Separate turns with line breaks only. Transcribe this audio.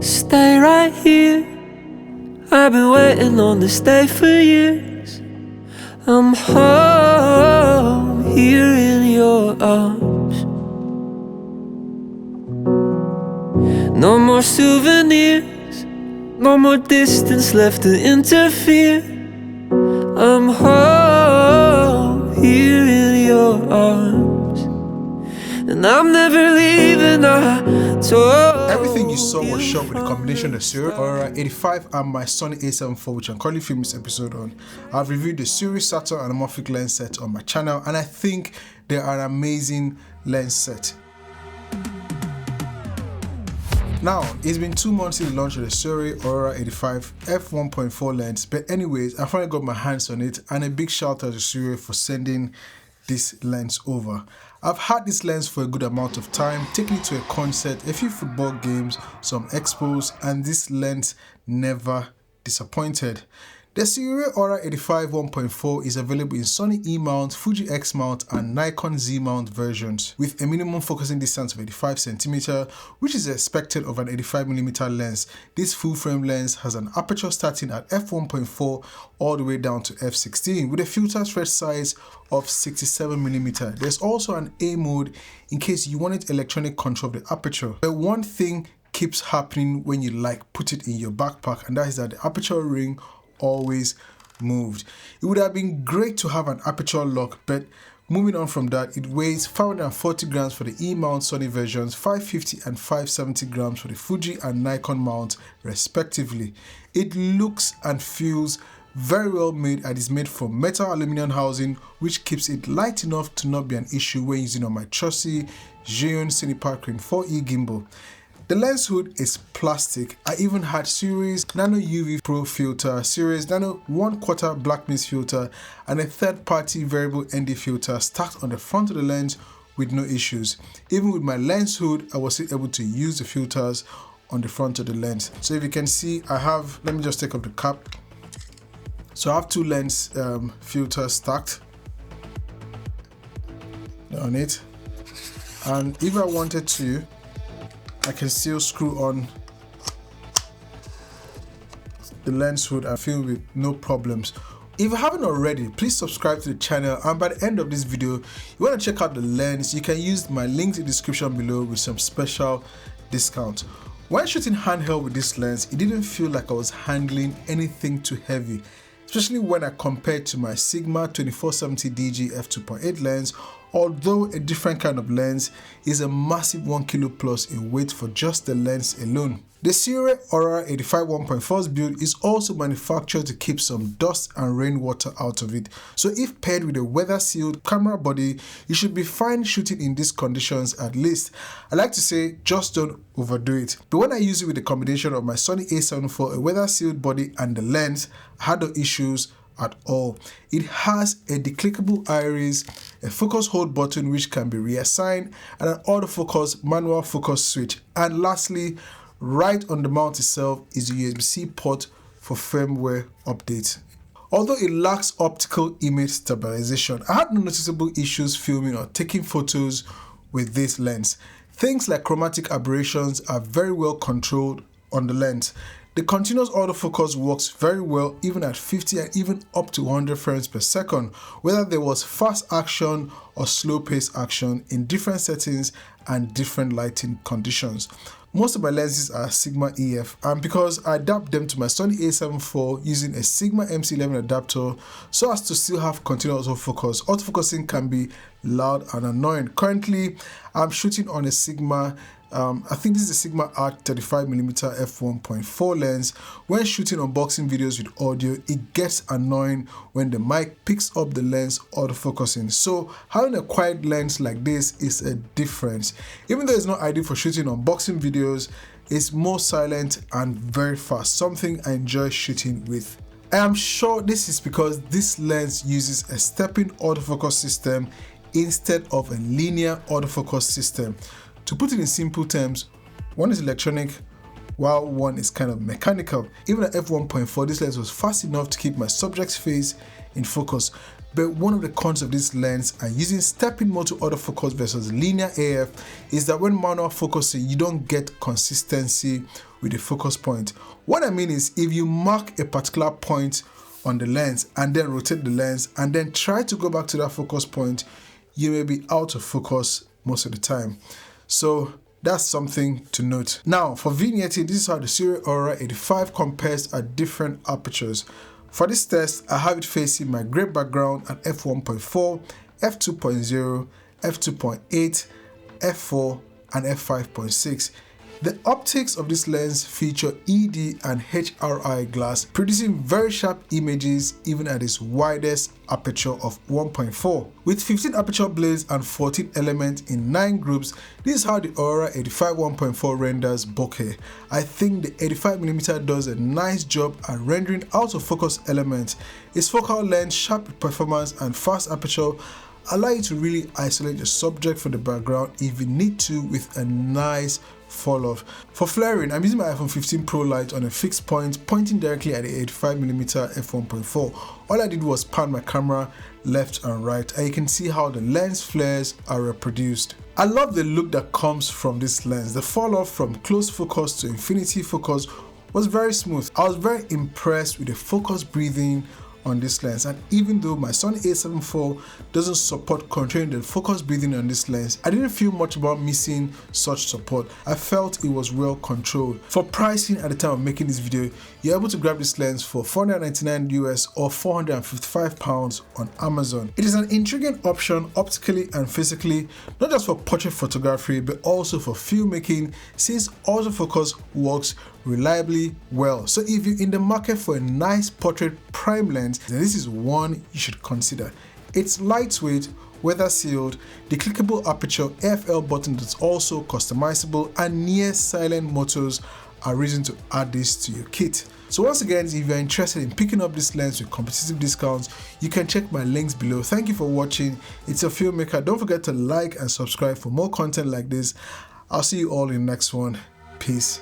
Stay right here. I've been waiting on this day for years. I'm home here in your arms. No more souvenirs, no more distance left to interfere. I'm home here in your arms, and I'm never leaving.
Everything you saw was shot with a combination of Sirui AURORA 85 and my Sony A74, which I'm currently filming this episode on. I've reviewed the Sirui Saturn anamorphic lens set on my channel, and I think they are an amazing lens set. Now, it's been 2 months since the launch of the Sirui AURORA 85 F1.4 lens, but anyways, I finally got my hands on it, and a big shout out to Sirui for sending this lens over. I've had this lens for a good amount of time, taking it to a concert, a few football games, some expos, and this lens never disappointed. The Sirui AURORA 85 1.4 is available in Sony E mount, Fuji X mount, and Nikon Z mount versions, with a minimum focusing distance of 85 cm, which is expected of an 85mm lens. This full-frame lens has an aperture starting at f1.4 all the way down to f16, with a filter stretch size of 67mm. There's also an A mode in case you wanted electronic control of the aperture. But one thing keeps happening when you put it in your backpack, and that is that the aperture ring always moved. It would have been great to have an aperture lock, but moving on from that, it weighs 540 grams for the E mount Sony versions, 550 and 570 grams for the Fuji and Nikon mount respectively. It looks and feels very well made, and is made from metal aluminum housing, which keeps it light enough to not be an issue when using on my trusty Zhiyun Cinepark 4E gimbal. The lens hood is plastic. I even had Sirui's Nano UV Pro filter, Sirui's Nano 1/4 black mist filter, and a third-party variable ND filter stacked on the front of the lens with no issues. Even with my lens hood, I was still able to use the filters on the front of the lens. So if you can see, I have, let me just take off the cap. So I have two lens filters stacked on it, and if I wanted to, I can still screw on the lens hood and film with no problems. If you haven't already, please subscribe to the channel, and by the end of this video, you want to check out the lens, you can use my link in the description below with some special discount. When shooting handheld with this lens, it didn't feel like I was handling anything too heavy, especially when I compared to my Sigma 2470DG f2.8 lens. Although a different kind of lens, is a massive 1 kilo plus in weight for just the lens alone. The Sirui AURORA 85 1.4's build is also manufactured to keep some dust and rainwater out of it, so if paired with a weather-sealed camera body, you should be fine shooting in these conditions at least. I like to say, just don't overdo it. But when I use it with the combination of my Sony A74, a weather-sealed body, and the lens, I had no issues at all. It has a declickable iris, a focus hold button which can be reassigned, and an autofocus manual focus switch. And lastly, right on the mount itself is a USB-C port for firmware updates. Although it lacks optical image stabilization, I had no noticeable issues filming or taking photos with this lens. Things like chromatic aberrations are very well controlled on the lens. The continuous autofocus works very well even at 50 and even up to 100 frames per second, whether there was fast action or slow pace action in different settings and different lighting conditions. Most of my lenses are Sigma EF, and because I adapt them to my Sony A74 using a Sigma MC11 adapter so as to still have continuous autofocus. Autofocusing can be loud and annoying. Currently, I'm shooting on a Sigma I think this is a Sigma Art 35mm f1.4 lens. When shooting unboxing videos with audio, it gets annoying when the mic picks up the lens autofocusing. So having a quiet lens like this is a difference. Even though it's not ideal for shooting unboxing videos, it's more silent and very fast, something I enjoy shooting with. I am sure this is because this lens uses a stepping autofocus system instead of a linear autofocus system. To put it in simple terms, one is electronic while one is kind of mechanical. Even at f1.4, this lens was fast enough to keep my subject's face in focus. But one of the cons of this lens and using stepping mode to autofocus versus linear AF is that when manual focusing, you don't get consistency with the focus point. What I mean is, if you mark a particular point on the lens and then rotate the lens and then try to go back to that focus point, you may be out of focus most of the time. So that's something to note. Now for vignetting, this is how the Sirui AURORA 85 compares at different apertures. For this test, I have it facing my gray background at f1.4, f2.0, f2.8, f4 and f5.6. The optics of this lens feature ED and HRI glass, producing very sharp images even at its widest aperture of 1.4. With 15 aperture blades and 14 elements in 9 groups, this is how the AURORA 85 1.4 renders bokeh. I think the 85mm does a nice job at rendering out of focus elements. Its focal length, sharp performance and fast aperture allow you to really isolate your subject from the background if you need to with a nice fall off. For flaring, I'm using my iPhone 15 Pro light on a fixed point pointing directly at the 85mm f1.4. All I did was pan my camera left and right, and you can see how the lens flares are reproduced. I love the look that comes from this lens. The fall off from close focus to infinity focus was very smooth. I was very impressed with the focus breathing on this lens, and even though my Sony a7 IV doesn't support controlling the focus breathing on this lens, I didn't feel much about missing such support. I felt it was well controlled. For pricing at the time of making this video, you're able to grab this lens for $499 US or £455 on Amazon. It is an intriguing option optically and physically, not just for portrait photography but also for filmmaking, since autofocus works reliably well. So if you're in the market for a nice portrait prime lens, then this is one you should consider. It's lightweight, weather sealed, the clickable aperture AFL button that's also customizable, and near silent motors are reason to add this to your kit. So once again, if you're interested in picking up this lens with competitive discounts, you can check my links below. Thank you for watching. It's a Filmmaker. Don't forget to like and subscribe for more content like this. I'll see you all in the next one. Peace.